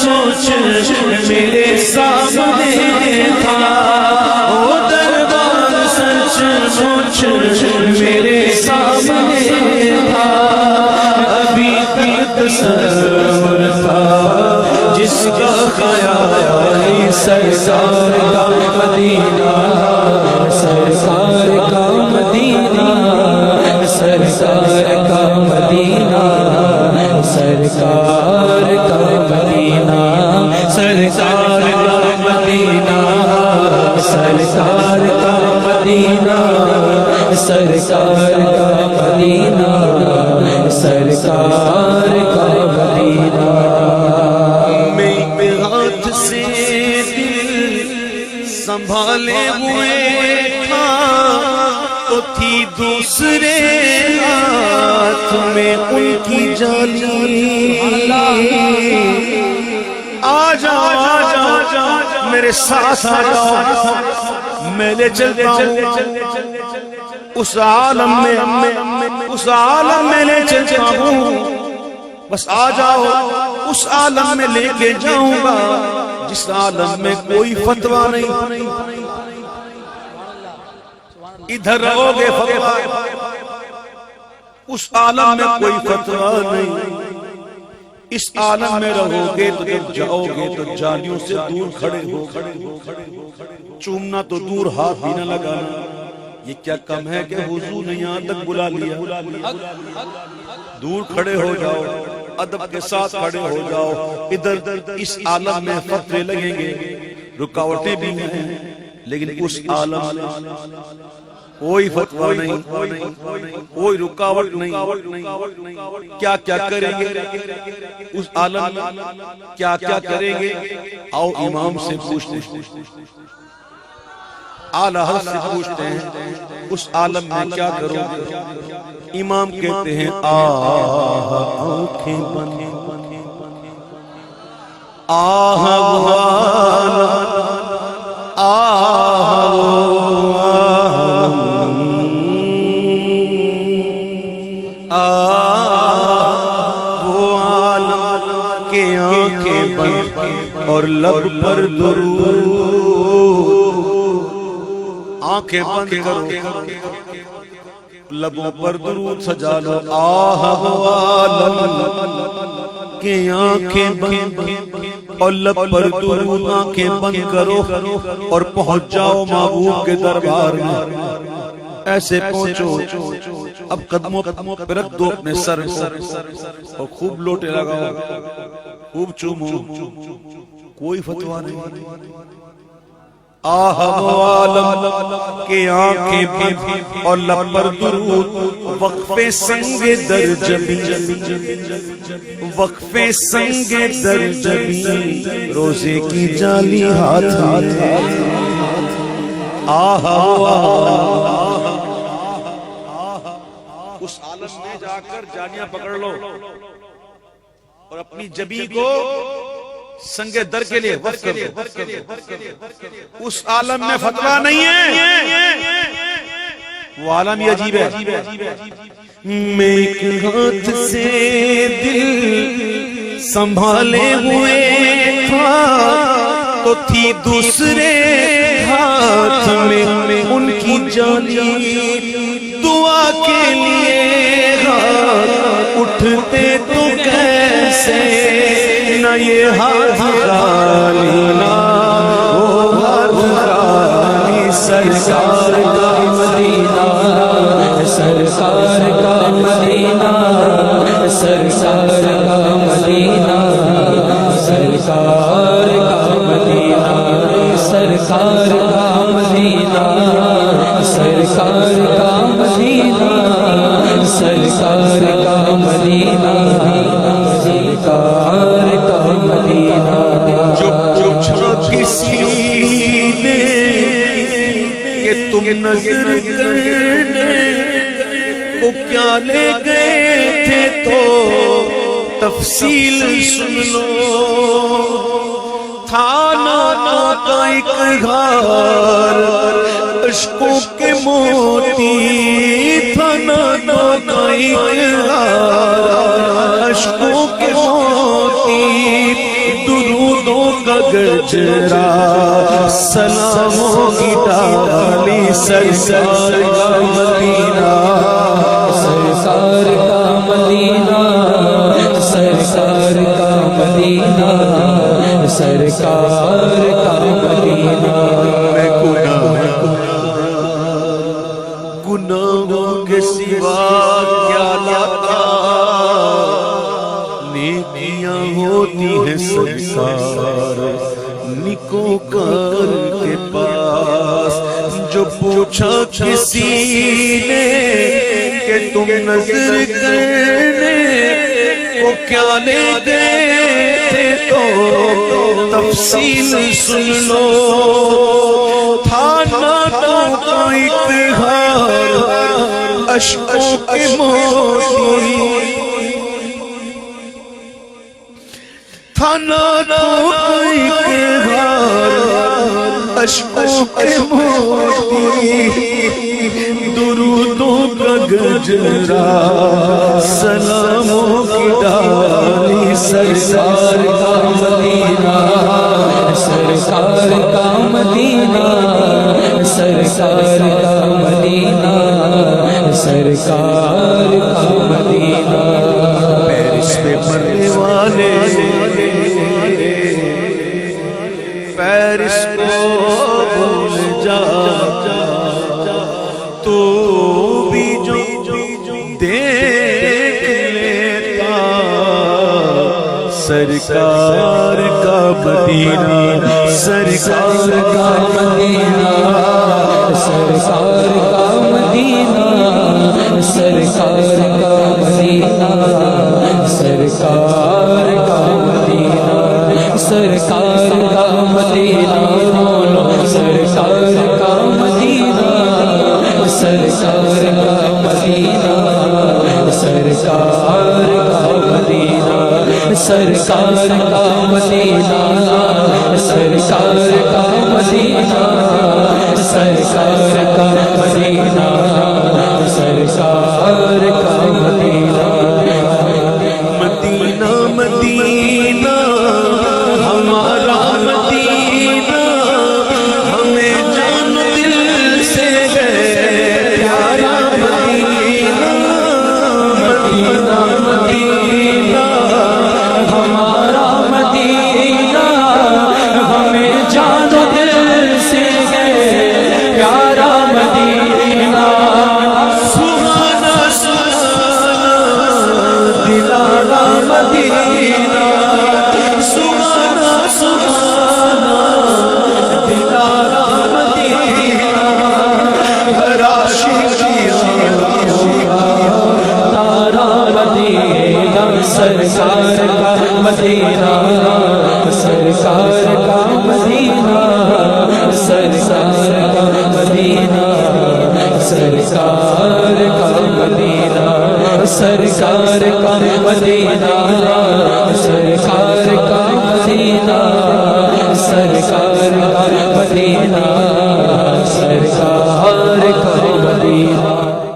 سوچ میرے سامنے تھا، وہ دربار سچ سوچ میرے سامنے تھا، ابھی تک تصور تھا جس کا خیال سرکار کا مدینہ، سرکار کا مدینہ، سرکار کا مدینہ، سرکار کا مدینہ، سرکار کا مدینہ، سرکار کا مدینہ، سرکار کا مدینہ، سرکار کا مدینہ۔ میں ہاتھ سے دل سنبھالے ہوئے تھا تو تھی دوسرے ہاتھ میں ان کی جالی، آ جاؤ میرے ساتھ آ جاؤ، میں لے چلتا ہوں اس عالم میں لے چلتا ہوں، بس آ جاؤ اس عالم میں لے کے جاؤں گا جس عالم میں کوئی فتویٰ نہیں، ادھر رہو گے فتویٰ، اس عالم میں کوئی فتویٰ نہیں، اس عالم میں رہو گے تو جب جاؤ گے تو جالیوں سے دور کھڑے ہو، چومنا تو دور ہاتھ بھی نہ لگانا، یہ کیا کم ہے کہ حضور نے یہاں تک بلا لیا، دور کھڑے ہو جاؤ، ادب کے ساتھ کھڑے ہو جاؤ، ادھر اس عالم میں فتوے لگیں گے، رکاوٹیں بھی ہیں، لیکن اس عالم میں کوئی فتویٰ نہیں، کوئی رکاوٹ نہیں، کیا کیا کریں گے اس عالم میں، کیا کیا کریں گے، آؤ امام سے پوچھتے ہیں، اعلیٰ حضرت سے پوچھتے ہیں اس عالم میں کیا کرو گے، امام کہتے ہیں آنکھیں بند، وہ عالم کے آنکھیں بند اور لب پر درود، آنکھیں بند کرو لبوں پر درود سجا لو، وہ عالم کے آنکھیں بند اور لب پر درود، آنکھیں بند کرو اور پہنچ جاؤ محبوب کے دربار میں، ایسے پہنچو، اب قدموں پہ رکھ دو اپنے سر کو اور خوب لوٹے لگاؤ، خوب چومو، کوئی فتویٰ نہیں، وہ عالم کے آنکھیں بند اور لب پر درود، وقفے سنگ در جبی، وقفے سنگ در جبی، روزے کی جالی ہاتھ میں، اس عالم میں جا کر جالیاں پکڑ لو اور اپنی جبی کو سنگ در کے لیے وقف کر دو، اس عالم میں فتویٰ نہیں ہے، وہ عالم ہی عجیب ہے، میں ایک ہاتھ سے دل سنبھالے ہوئے تھا تو تھی دوسرے ہاتھ میں ان کی جالی، دعا کے لیے ہاتھ اٹھتے تو کیسے، نہ یہ ہاتھ خالی نہ وہ ہاتھ خالی، سرکار کا مدینہ، سرکار کا مدینہ، سرکار کا مدینہ، سرکار کا مدینہ، سرکار کا مدینہ، سرکار کا مدینہ، سرکار کا مدینہ، سرکار کا مدینہ، جو پوچھا کسی نے کہ تم نظر کرنے کو کیا لے گئے تھے تو تفصیل سن لو، تھا نانا کا ایک غار عشقوں کے موتی، تھا نانا کا ایک غار عشقوں کے موتی، درودوں کا گجرا سلاموں کی ڈالی سرکار کا مدینہ سرکار کا مدینہ سرکار کا مدینہ سرکار کا مدینہ میں گناہوں کے سوا کیا لاتا نیکیاں ہوتی ہیں سرکار نیکوکار کے پاس جو پوچھا کسی نے کہ تم نظر کرنے کو کیا لے گئے تھے تو تفصیل سن لو تھا نعتوں کا اظہار اشکوں کے موتی تھا نعتوں کا اظہار اشکوں کے موتی درودوں کا گجرا سلاموں کی ڈالی سرکار کا مدینہ سرکار کا مدینہ سرکار کا مدینہ سرکار کا مدینہ پیرس پہ مرنے والے پیرس کو بھول جا تو بھی جو دیکھ لیتا سرکار کا مدینہ سرکار کا مدینہ سرکار کا مدینہ سرکار کا مدینہ سرکار کا مدینہ سرکار کا مدینہ بولو سرکار کا مدینہ سرکار کا مدینہ سرکار کا مدینہ سرکار کا مدینہ سرکار کا مدینہ سرکار کا مدینہ سرکار کا مدینہ مدینہ مدینہ ہمارا مدینہ ہمیں جان دل سے ہے پیارا مدینہ مدینہ مدینہ ہمارا مدینہ ہمیں جان دل سے ہے پیارا مدینہ سبحانہ سبحانہ دلالا مدینہ سبحانہ سبحانہ دلالا مدینہ ہر عاشق کی تارا مدینہ سرکار کا مدینہ سرکار کا مدینہ سرکار کا مدینہ سرکار کا مدینہ سرکار کا مدینہ